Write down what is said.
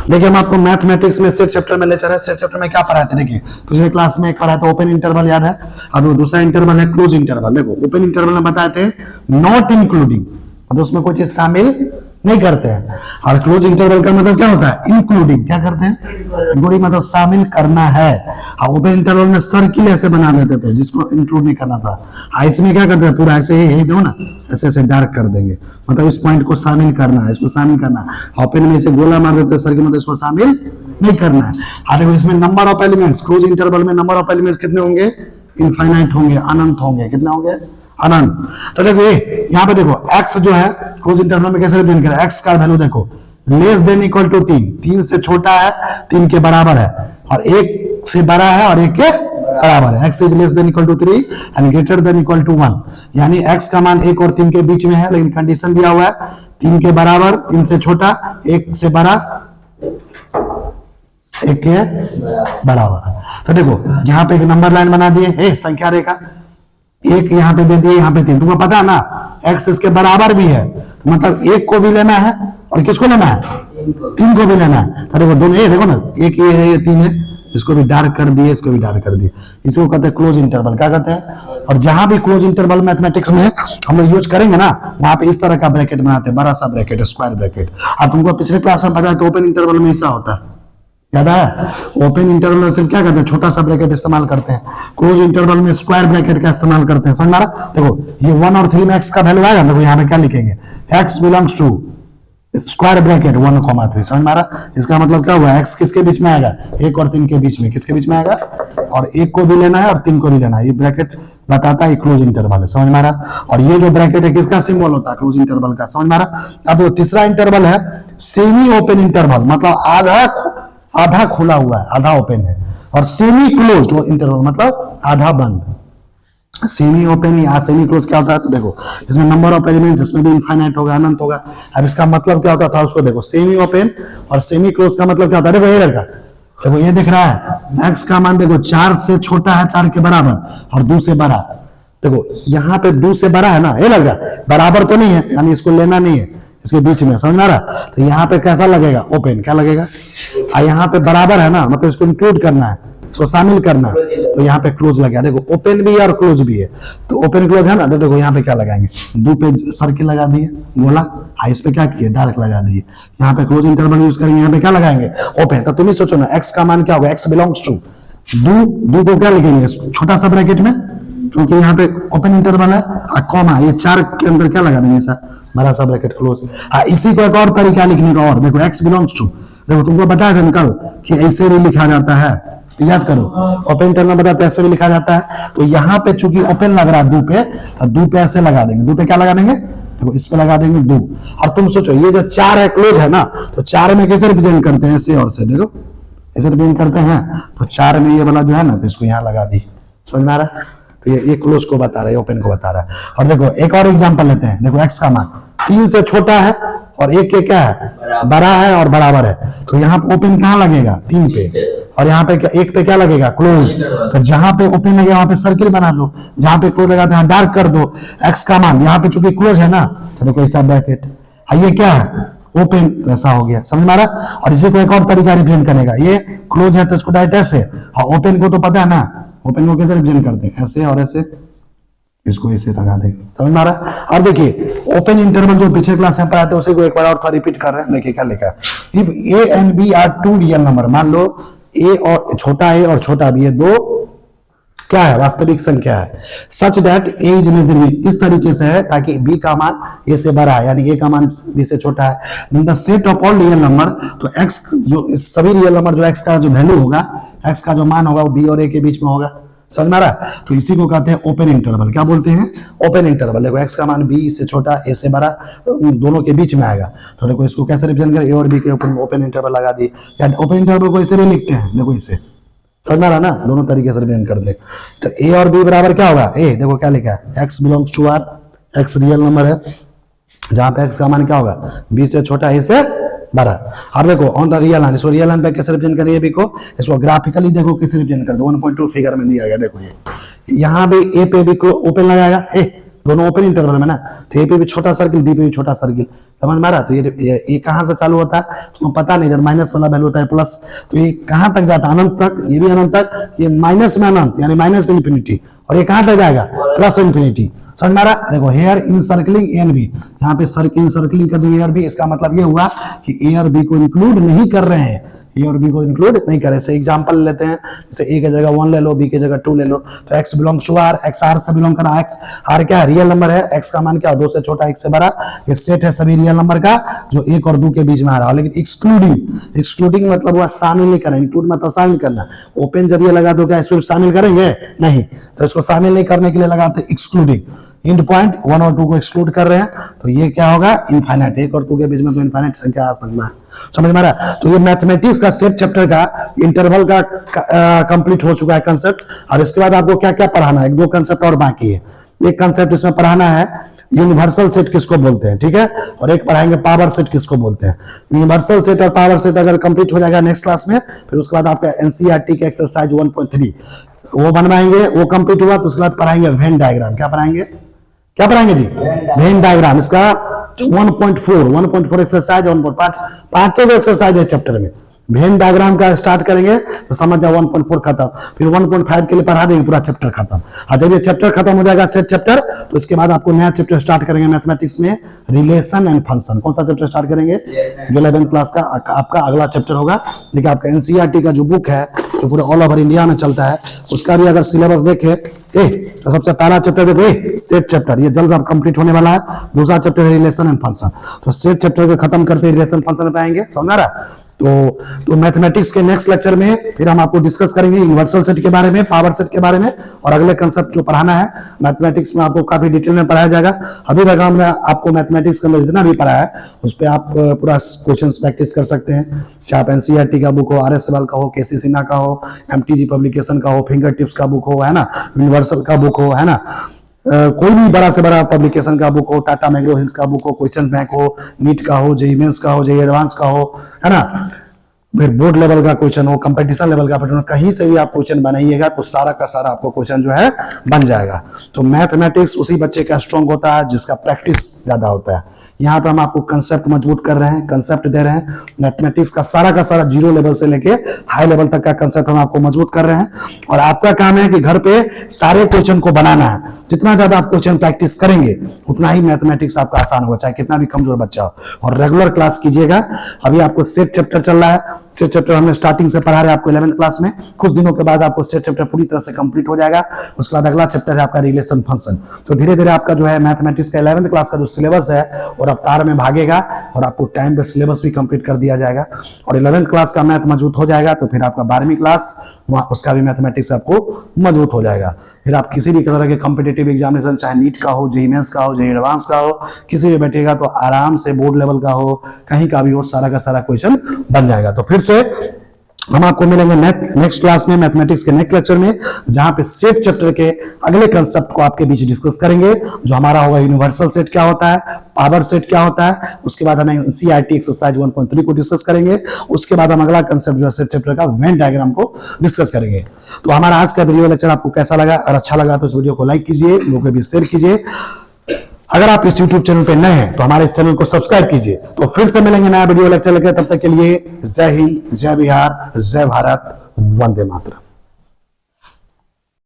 देखिए हम आपको मैथमेटिक्स में सेट चैप्टर में ले चल रहे हैं। सेट चैप्टर में क्या पढ़ाए थे? देखिए पिछले क्लास में एक पढ़ाया था ओपन इंटरवल, याद है? अब वो दूसरा इंटरवल है क्लोज इंटरवल। देखो ओपन इंटरवल में बताए थे नॉट इंक्लूडिंग, मतलब उसमें कोई चीज शामिल नहीं करते हैं। और क्लोज इंटरवल का मतलब क्या होता है? इंक्लूडिंग। क्या करते हैं? इंक्लूडिंग मतलब शामिल करना है। और ओपन इंटरवल में सर्किल ऐसे बना देते थे जिसको इंक्लूड नहीं करना था। इसमें क्या करते हैं? पूरा ऐसे ही दो ना, ऐसे ऐसे डार्क कर देंगे, मतलब इस पॉइंट को शामिल करना है, इसको शामिल करना है। ओपन में इसे गोला मार देते हैं सर्किल, मतलब इसको शामिल नहीं करना है। देखो इसमें number of elements, close interval में नंबर ऑफ एलिमेंट्स कितने होंगे? इनफाइनाइट होंगे, अनंत होंगे। कितने होंगे? अनंत। तो देखो ये यहाँ पे देखो x जो है क्लोज इंटरवल में कैसे रिप्रेजेंट करें? x का वैल्यू देखो लेस देन इक्वल टू 3, 3 से छोटा है 3 के बराबर है, और 1 से बड़ा है और 1 के बराबर है। x is less than equal to 3 and greater than equal to 1, यानी x का मान 1 और 3 के बीच में है, लेकिन कंडीशन दिया हुआ है 3 के बराबर, 3 से छोटा, 1 से बड़ा, 1 के बराबर। तो देखो यहाँ पे एक नंबर लाइन बना दिए, संख्या रेखा, एक यहाँ पे दे दिए, यहाँ पे 3। तुमको पता है ना x इसके बराबर भी है, मतलब 1 को भी लेना है और किसको लेना है? 3 को भी लेना है। तो देखो दोनों, ये देखो ना, एक ये है, ये 3 है, इसको भी डार्क कर दिए, इसको भी डार्क कर दिए। इसको कहते हैं क्लोज इंटरवल। क्या कहते हैं? और जहां भी क्लोज इंटरवल मैथमेटिक्स में हम लोग यूज करेंगे ना, वहां पे इस तरह का ब्रैकेट बनाते हैं, बड़ा सा ब्रैकेट, स्क्वायर ब्रैकेट। और तुमको पिछले क्लास में पता है कि ओपन इंटरवल में ऐसा होता है, याद है? ओपन इंटरवल में सिर्फ क्या करते हैं? छोटा सा ब्रैकेट इस्तेमाल करते हैं। क्लोज इंटरवल में स्क्वायर ब्रैकेट का इस्तेमाल करते हैं। समझ आ रहा? देखो ये 1 और 3 में x का वैल्यू आएगा, देखो यहाँ पे क्या लिखेंगे? x belongs to square bracket 1,3। समझ में आ रहा? इसका मतलब क्या हुआ? x किसके बीच में आएगा? 1 और 3 के बीच में। किसके बीच में आएगा? और 1 को भी लेना है और 3 को भी लेना है। ये ब्रैकेट बताता है क्लोज इंटरवल है। समझ में आ रहा? और ये जो ब्रैकेट है किसका सिंबल होता है? क्लोज इंटरवल का। समझ में आ रहा? अब वो तीसरा इंटरवल है सेमी ओपन इंटरवल, मतलब आधा खुला हुआ है, आधा ओपन है। और सेमी क्लोज्ड इंटरवल मतलब आधा बंद। सेमी ओपन या सेमी क्लोज क्या होता है? तो देखो इसमें नंबर ऑफ एलिमेंट्स, इसमें भी इनफाइनाइट होगा, अनंत होगा। अब इसका मतलब क्या होता था उसको देखो, सेमी ओपन और सेमी क्लोज का मतलब क्या होता है? देखो ये लड़का, देखो ये दिख रहा है x का मान देखो 4 से छोटा है 4 के बराबर और 2 से बड़ा। देखो यहाँ पे 2 से बड़ा है ना, ये लड़का बराबर तो नहीं है, यानी इसको लेना नहीं है, इसके बीच में। समझ में आ रहा? तो यहाँ पे कैसा लगेगा? ओपन। क्या लगेगा? यहाँ पे बराबर है ना, मतलब इसको इंक्लूड करना है, इसको शामिल करना है, तो यहाँ पे क्लोज लगा। देखो ओपन भी है और क्लोज भी है, तो ओपन क्लोज है ना, तो देखो यहाँ पे क्या लगाएंगे? 2 पे सर्किल लगा दिए गोला, इस पे क्या किए? डार्क लगा दिए। यहाँ पे क्लोज इंटरवल यूज करेंगे, यहाँ पे क्या लगाएंगे? ओपन। तो तुम ही सोचो ना x का मान क्या होगा? x बिलोंग्स टू 2 को क्या लिखेंगे? छोटा सा ब्रैकेट में, क्योंकि यहाँ पे ओपन इंटरवल है, कॉमा, ये 4 के अंदर क्या लगा देंगे? ऐसा बड़ा सा ब्रैकेट क्लोज। इसी को एक और तरीका लिखने का, और देखो x बिलोंग्स टू, देखो तुमको बताया था कल कि ऐसे भी लिखा जाता है, याद करो। ओपन इंटरवल बताते ऐसे भी लिखा जाता है। तो यहाँ पे चूंकि ओपन लग रहा है 2 पे, तो 2 पे ऐसे लगा देंगे। 2 पे क्या लगा देंगे? देखो इस पे लगा देंगे 2। और तुम सोचो ये जो 4 है क्लोज है ना, तो 4 में कैसे रिप्रेजेंट करते हैं? ऐसे और से, देखो ऐसे रिप्रेजेंट करते हैं। तो 4 में ये वाला जो है ना, तो इसको यहाँ लगा दी। समझ में आ रहा है? तो ये क्लोज को बता रहा है, ओपन को बता रहा है। और देखो एक और एग्जांपल लेते हैं। देखो x का मान 3 से छोटा है और 1 के क्या है? बड़ा है और बराबर है। तो यहाँ पे ओपन कहाँ लगेगा? 3 पे। और यहाँ पे 1 पे क्या लगेगा? क्लोज। तो जहां पे ओपन लगे वहां पे सर्किल बना दो, जहां पे क्लोज लगाते हैं डार्क कर दो। x का मान यहाँ पे चूंकि क्लोज है ना, तो देखो ऐसा ब्रैकेट, ये क्या है? ओपन। तो ऐसा हो गया। समझ में आ रहा? और इसी को एक और तरीका रिप्रेजेंट करेगा, ये क्लोज है तो इसको डायरेक्ट ऐसे, और ओपन को तो पता है ना, ओपन को कैसे रिप्रेजेंट करते हैं? ऐसे और ऐसे, इसको ऐसे लगा देंगे। समझ में आ रहा? और देखिए ओपन इंटरवल जो पिछले क्लास में पढ़ाते हैं उसे को एक बार और थोड़ा रिपीट कर रहे हैं। देखिए क्या लिखा है, if a and b are 2 real number, मान लो a और छोटा a और छोटा b, ये 2 क्या है? वास्तविक संख्या है। Such that a is less then b, इस तरीके से है ताकि b का मान a से बड़ा है, यानी a का मान b से छोटा है। In the set of all real number, तो x जो सभी रियल नंबर जो x का जो वैल्यू होगा, x का जो मान होगा वो b और a के बीच में होगा। समझ में आ रहा है? तो इसी को कहते हैं ओपन इंटरवल। क्या बोलते हैं? Open interval. देखो x का मान b से छोटा a से बड़ा, दोनों के बीच में आएगा। तो देखो इसको कैसे रिप्रेजेंट करें? a और b के ओपन इंटरवल लगा दी, या ओपन इंटरवल को ऐसे भी लिखते हैं, देखो इसे। समझ में आ रहा ना? दोनों तरीके से रिप्रेजेंट करते हैं। तो a और b बराबर क्या होगा? a, देखो क्या लिखा है? x belongs to r, x real number है, जहां पे x का मान क्या होगा? b से छोटा a से बड़ा। अब देखो ऑन द रियल लाइन, इसको रियल लाइन पे कैसे रिप्रेजेंट करें? ए को इसको ग्राफिकली देखो कैसे रिप्रेजेंट कर दो। 1.2 फिगर में दिया गया, देखो ये यहाँ भी ए पे भी ओपन लगाएगा, ए दोनों ओपन इंटरवल में ना, तो ए पे भी छोटा सर्किल, बी पे भी छोटा सर्किल, समझ में आ रहा? तो ये कहाँ से चालू होता है तुम्हें पता नहीं, इधर माइनस वाला वैल्यू होता है प्लस, तो ये कहाँ तक जाता है? अनंत तक, ये भी अनंत तक, ये माइनस में अनंत यानी माइनस इन्फिनिटी, और ये कहाँ तक जाएगा? Plus infinity. समझ में आ रहा? देखो here in circling A and B, यहाँ पे इन सर्कलिंग कर देंगे ए और बी, इसका मतलब ये हुआ कि ए और बी को इंक्लूड नहीं कर रहे हैं, ए और बी को इंक्लूड नहीं करे। से एग्जांपल लेते हैं, जैसे ए की जगह 1 ले लो, बी की जगह 2 ले लो, तो x belongs to r, x r से बिलोंग करा, x r क्या है? रियल नंबर है, x का मान क्या? 2 से छोटा 1 से बड़ा, ये सेट है सभी रियल नंबर का जो 1 और 2 के बीच में आ रहा है। लेकिन एक्सक्लूडिंग मतलब हुआ शामिल नहीं करना, इंक्लूड मतलब शामिल करना। ओपन जब ये लगा दो क्या इसको शामिल करेंगे? नहीं, तो इसको शामिल नहीं करने के लिए लगाते एक्सक्लूडिंग। इंड पॉइंट 1 और 2 को एक्सक्लूड कर रहे हैं, तो ये क्या होगा? इनफाइनाइट। 1 और 2 के बीच में तो इनफाइनाइट संख्या आ सकता है। समझ में आ रहा? तो ये मैथमेटिक्स का सेट चैप्टर का इंटरवल का कंप्लीट हो चुका है कंसेप्ट। और इसके बाद आपको क्या क्या पढ़ाना है? 2 कंसेप्ट और बाकी है। एक कंसेप्ट इसमें पढ़ाना है यूनिवर्सल सेट किसको बोलते हैं, ठीक है, और एक पढ़ाएंगे पावर सेट किसको बोलते हैं। यूनिवर्सल सेट और पावर सेट अगर कंप्लीट हो जाएगा नेक्स्ट क्लास में, फिर उसके बाद आपका एनसीईआरटी के एक्सरसाइज 1.3 वो बनवाएंगे, वो कंप्लीट हुआ तो उसके बाद पढ़ाएंगे वेन डायग्राम। क्या पढ़ाएंगे? क्या पढ़ाएंगे जी? Venn diagram. इसका 1.4 एक्सरसाइज, 1.5 पांचों एक्सरसाइज है चैप्टर में। वेन डायग्राम का स्टार्ट करेंगे तो समझ जाओ 1.4 खत्म, फिर 1.5 के लिए पढ़ा देंगे, पूरा चैप्टर खत्म। और जब ये चैप्टर खत्म हो जाएगा सेट चैप्टर, तो इसके बाद आपको नया चैप्टर स्टार्ट करेंगे मैथमेटिक्स में, रिलेशन एंड फंक्शन। कौन सा चैप्टर स्टार्ट करेंगे? जो 11th क्लास का आपका अगला चैप्टर होगा। देखिए आपका एनसीईआरटी का जो बुक है जो पूरे ऑल ओवर इंडिया में चलता है, उसका भी अगर सिलेबस देखे तो सबसे पहला चैप्टर देखो सेट चैप्टर, ये जल्द अब कंप्लीट होने वाला है। दूसरा चैप्टर है रिलेशन एंड फंक्शन, तो सेट चैप्टर को खत्म करते रिलेशन फंक्शन पे आएंगे। समझ रहा? तो मैथमेटिक्स के नेक्स्ट लेक्चर में फिर हम आपको डिस्कस करेंगे यूनिवर्सल सेट के बारे में, पावर सेट के बारे में, और अगले कंसेप्ट जो पढ़ाना है मैथमेटिक्स में आपको काफी डिटेल में पढ़ाया जाएगा। अभी तक हमने आपको मैथमेटिक्स के अंदर जितना भी पढ़ाया है उस पर आप पूरा क्वेश्चन प्रैक्टिस कर सकते हैं, चाहे आप एनसीईआरटी का बुक हो, आर एस सवाल का हो, केसी सिन्हा का हो, एमटीजी पब्लिकेशन का हो, फिंगर टिप्स का बुक हो, है ना, यूनिवर्सल का बुक हो, है ना, कोई भी बड़ा से बड़ा पब्लिकेशन का बुक हो, टाटा मैग्रो हिल्स का बुक हो, क्वेश्चन बैंक हो, नीट का हो, जेईई मेंस का हो, जेईई एडवांस का हो, है ना, फिर बोर्ड लेवल का क्वेश्चन हो, कंपटीशन लेवल का पैटर्न, कहीं से भी आप क्वेश्चन बनाइएगा तो सारा का सारा आपको क्वेश्चन जो है बन जाएगा। तो मैथमेटिक्स उसी बच्चे का स्ट्रांग होता है जिसका प्रैक्टिस ज्यादा होता है। यहाँ पे हम आपको कंसेप्ट मजबूत कर रहे हैं, कंसेप्ट दे रहे हैं। मैथमेटिक्स का सारा जीरो लेवल से लेके हाई लेवल तक का कंसेप्ट हम आपको मजबूत कर रहे हैं, और आपका काम है कि घर पे सारे क्वेश्चन को बनाना है। जितना ज्यादा आप क्वेश्चन प्रैक्टिस करेंगे उतना ही मैथमेटिक्स आपका आसान होगा, चाहे कितना भी कमजोर बच्चा हो। और रेगुलर क्लास कीजिएगा। अभी आपको सेट चैप्टर चल रहा है, सेट चैप्टर हमने स्टार्टिंग से पढ़ा रहे आपको 11th क्लास में। कुछ दिनों के बाद आपको सेट चैप्टर पूरी तरह से कंप्लीट हो जाएगा। उसके बाद अगला चैप्टर है आपका रिलेशन फंक्शन। तो धीरे धीरे आपका जो है मैथमेटिक्स का 11th क्लास का जो सिलेबस है और रफ्तार में भागेगा, और आपको टाइम पे सिलेबस भी कंप्लीट कर दिया जाएगा। और 11th क्लास का मैथ मजबूत हो जाएगा तो फिर आपका 12वीं क्लास उसका भी मैथमेटिक्स आपको मजबूत हो जाएगा। फिर आप किसी भी तरह के कॉम्पिटिटिव एग्जामिनेशन, चाहे नीट का हो, जेईई मेंस का हो, जेईई एडवांस का हो, किसी भी बैठेगा तो आराम से बोर्ड लेवल का हो, कहीं का भी हो, सारा का सारा क्वेश्चन बन जाएगा। तो फिर से हम आपको मिलेंगे नेक्स्ट क्लास में, मैथमेटिक्स के नेक्स्ट लेक्चर में, जहां पे सेट चैप्टर के अगले कंसेप्ट को आपके बीच डिस्कस करेंगे, जो हमारा होगा यूनिवर्सल सेट क्या होता है, पावर सेट क्या होता है। उसके बाद हम एनसीईआरटी एक्सरसाइज 1.3 को डिस्कस करेंगे। उसके बाद हम अगला कंसेप्ट जो है सेट चैप्टर का वेन डायग्राम को डिस्कस करेंगे। तो हमारा आज का वीडियो लेक्चर आपको कैसा लगा? और अच्छा लगा तो इस वीडियो को लाइक कीजिए, लोगों के बीच शेयर कीजिए। अगर आप इस YouTube चैनल पे नए हैं तो हमारे इस चैनल को सब्सक्राइब कीजिए। तो फिर से मिलेंगे नया वीडियो लेक्चर लेकर, तब तक के लिए जय हिंद, जय बिहार, जय भारत, वंदे मातरम।